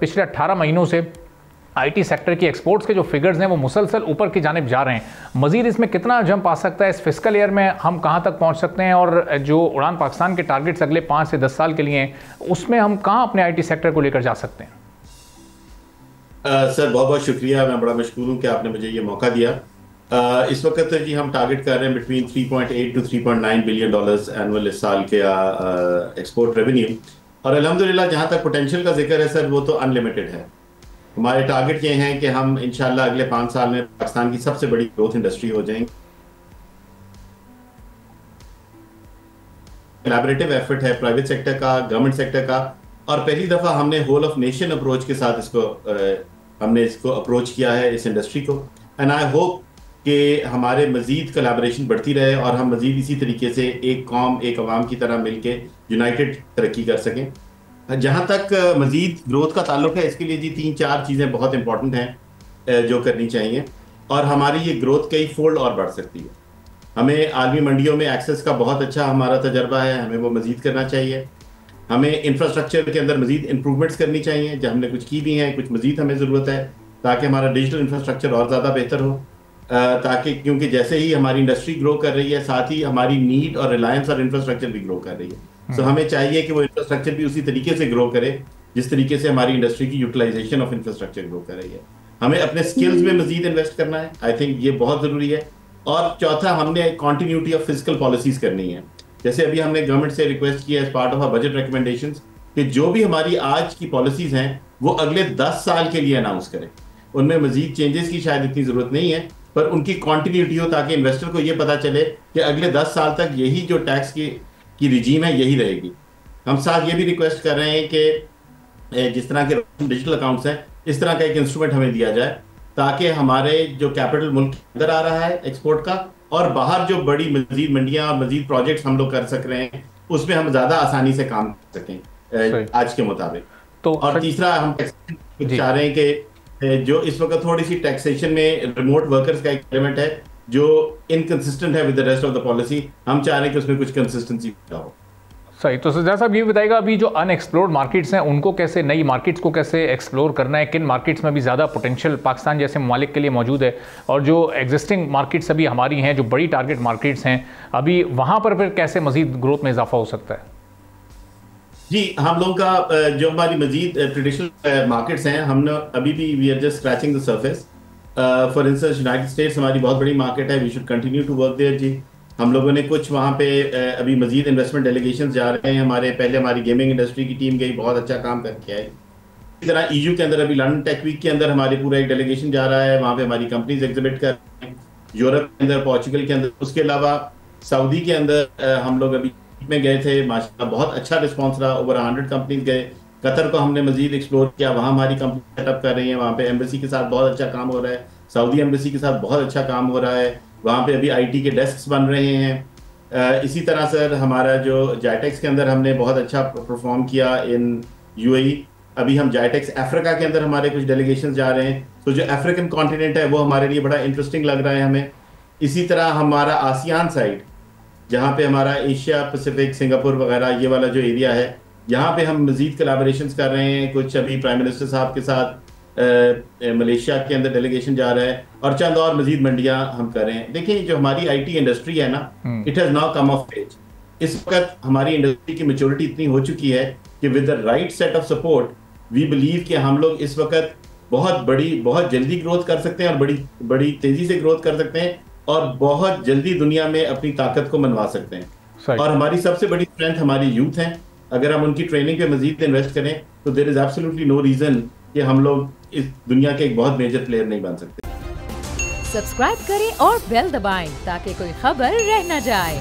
पिछले 18 महीनों से आईटी सेक्टर की एक्सपोर्ट्स के जो फिगर्स हैं वो मुसलसल ऊपर की जानिब जा रहे हैं। मजीद इसमें कितना जंप आ सकता है? इस फिस्कल ईयर में हम कहाँ तक पहुँच सकते हैं? और जो उड़ान पाकिस्तान के टारगेट्स अगले 5 से 10 साल के लिए हैं, उसमें हम कहाँ अपने आईटी सेक्टर को लेकर जा सकते हैं? सर बहुत बहुत शुक्रिया, मैं बड़ा मशकूर हूँ कि आपने मुझे ये मौका दिया। इस वक्त जी हम टारगेट कर रहे हैं between 3.8 to 3.9 billion dollars annual इस साल के एक्सपोर्ट रेवेन्यू। और अल्हम्दुलिल्लाह जहाँ तक पोटेंशियल का जिक्र है सर, वो तो अनलिमिटेड है। हमारे टारगेट ये हैं कि हम इंशाल्लाह अगले 5 साल में पाकिस्तान की सबसे बड़ी ग्रोथ इंडस्ट्री हो जाएंगे। कोलैबोरेटिव एफर्ट है प्राइवेट सेक्टर का, गवर्नमेंट सेक्टर का, और पहली दफा हमने होल ऑफ नेशन अप्रोच के साथ हमने इसको अप्रोच किया है इस इंडस्ट्री को। एंड आई होप कि हमारे मजीद कोलैबोरेशन बढ़ती रहे और हम मजीद इसी तरीके से एक कौम एक अवाम की तरह मिलके यूनाइटेड तरक्की कर सकें। जहाँ तक मजीद ग्रोथ का ताल्लुक है, इसके लिए जी 3-4 चीज़ें बहुत इंपॉर्टेंट हैं जो करनी चाहिए, और हमारी ये ग्रोथ कई फोल्ड और बढ़ सकती है। हमें आलमी मंडियों में एक्सेस का बहुत अच्छा हमारा तजर्बा है, हमें वो मजीद करना चाहिए। हमें इंफ्रास्ट्रक्चर के अंदर मजीद इंप्रूवमेंट्स करनी चाहिए, जब हमने कुछ की भी हैं, कुछ मजीद हमें ज़रूरत है ताकि हमारा डिजिटल इंफ्रास्ट्रक्चर और ज़्यादा बेहतर हो, ताकि क्योंकि जैसे ही हमारी इंडस्ट्री ग्रो कर रही है, साथ ही हमारी नीड और रिलायंस और इंफ्रास्ट्रक्चर भी ग्रो कर रही है। सो हमें चाहिए कि वो इंफ्रास्ट्रक्चर भी उसी तरीके से ग्रो करे जिस तरीके से हमारी इंडस्ट्री की यूटिलाइजेशन ऑफ इंफ्रास्ट्रक्चर ग्रो कर रही है। हमें अपने स्किल्स में मजीद इन्वेस्ट करना है, आई थिंक ये बहुत ज़रूरी है। और चौथा, हमने कॉन्टीन्यूटी ऑफ फिजिकल पॉलिसीज करनी है। जैसे अभी हमने गवर्नमेंट से रिक्वेस्ट किया as part of our budget recommendations कि जो भी हमारी आज की पॉलिसीज हैं वो अगले 10 साल के लिए अनाउंस करें। उनमें मजीद चेंजेस की शायद इतनी ज़रूरत नहीं है, पर उनकी कॉन्टीन्यूटी हो ताकि इन्वेस्टर को ये पता चले कि अगले 10 साल तक यही जो टैक्स की रिजीम है यही रहेगी। हम साथ ये भी रिक्वेस्ट कर रहे हैं कि जिस तरह के डिजिटल अकाउंट्स हैं, इस तरह का एक इंस्ट्रूमेंट हमें दिया जाए ताकि हमारे जो कैपिटल मुल्क के अंदर आ रहा है एक्सपोर्ट का, और बाहर जो बड़ी मजीद मंडियां और मजीद प्रोजेक्ट्स हम लोग कर सक रहे हैं, उसमें हम ज़्यादा आसानी से काम कर सकें आज के मुताबिक। तो और तीसरा, हम चाह रहे हैं कि जो इस वक्त थोड़ी सी टैक्सेशन में रिमोट वर्कर्स का एक एलिमेंट है जो इनकंसिस्टेंट है with the rest of the policy, हम चाह रहे हैं कि उसमें कुछ कंसिस्टेंसी हो। सही। तो सज्जाद साहब ये बताइएगा, अभी जो अनएक्सप्लोर्ड मार्केट्स हैं उनको कैसे, नई मार्केट्स को कैसे एक्सप्लोर करना है? किन मार्केट्स में भी ज़्यादा पोटेंशियल पाकिस्तान जैसे ममालिक के लिए मौजूद है, और जो एग्जिस्टिंग मार्केट्स अभी हमारी हैं, जो बड़ी टारगेट मार्केट्स हैं, अभी वहाँ पर फिर कैसे मजीद ग्रोथ में इजाफा हो सकता है? जी, हम लोगों का जो हमारी मजीद ट्रेडिशनल मार्केट्स हैं, हम अभी भी we are just scratching the surface. For instance United States हमारी बहुत बड़ी मार्केट है, we should continue to work there जी। हम लोगों ने कुछ वहाँ पे अभी मजीद इन्वेस्टमेंट डेलीगेशन जा रहे हैं। पहले हमारी गेमिंग इंडस्ट्री की टीम गई, बहुत अच्छा काम करके आई। इसी तरह ईयू के अंदर अभी लंदन टेक वीक के अंदर हमारे पूरा एक डेलीगेशन जा रहा है, वहाँ पे हमारी कंपनीज एग्जिबिट कर रही हैं, यूरोप के अंदर, पोर्चुगल के अंदर। उसके अलावा सऊदी के अंदर हम लोग अभी में गए थे, माशाल्लाह बहुत अच्छा रिस्पॉन्स रहा, ओवर 100 कंपनीज गए। कतर को हमने मजीद एक्सप्लोर किया, वहाँ हमारी कंपनी सेटअप कर रही है, वहाँ पे एम्बेसी के साथ बहुत अच्छा काम हो रहा है, सऊदी एम्बेसी के साथ बहुत अच्छा काम हो रहा है, वहाँ पे अभी आईटी के डेस्क बन रहे हैं। इसी तरह सर हमारा जो जायटेक्स के अंदर हमने बहुत अच्छा परफॉर्म किया इन यूएई। अभी हम जायटेक्स अफ्रीका के अंदर हमारे कुछ डेलीगेशन जा रहे हैं, तो जो अफ्रीकन कॉन्टिनेंट है वो हमारे लिए बड़ा इंटरेस्टिंग लग रहा है हमें। इसी तरह हमारा आसियान साइड, जहाँ पे हमारा एशिया पैसिफिक, सिंगापुर वगैरह ये वाला जो एरिया है, यहाँ पे हम मजीद कोलैबोरेशंस कर रहे हैं। कुछ अभी प्राइम मिनिस्टर साहब के साथ मलेशिया के अंदर डेलीगेशन जा रहा है, और चंद और मजीद मंडियाँ हम कर रहे हैं। देखिए, जो हमारी आईटी इंडस्ट्री है ना, it has now come of age. इस वक्त हमारी इंडस्ट्री की मैच्योरिटी इतनी हो चुकी है कि with the right set of support we believe कि हम लोग इस वक्त बहुत जल्दी ग्रोथ कर सकते हैं, और बड़ी तेज़ी से ग्रोथ कर सकते हैं, और बहुत जल्दी दुनिया में अपनी ताकत को मनवा सकते हैं। और हमारी सबसे बड़ी स्ट्रेंथ हमारी यूथ है। अगर हम उनकी ट्रेनिंग पे मजीद इन्वेस्ट करें तो there is absolutely no reason कि हम लोग इस दुनिया के एक बहुत मेजर प्लेयर नहीं बन सकते। सब्सक्राइब करें और बेल दबाएं ताकि कोई खबर रह न जाए।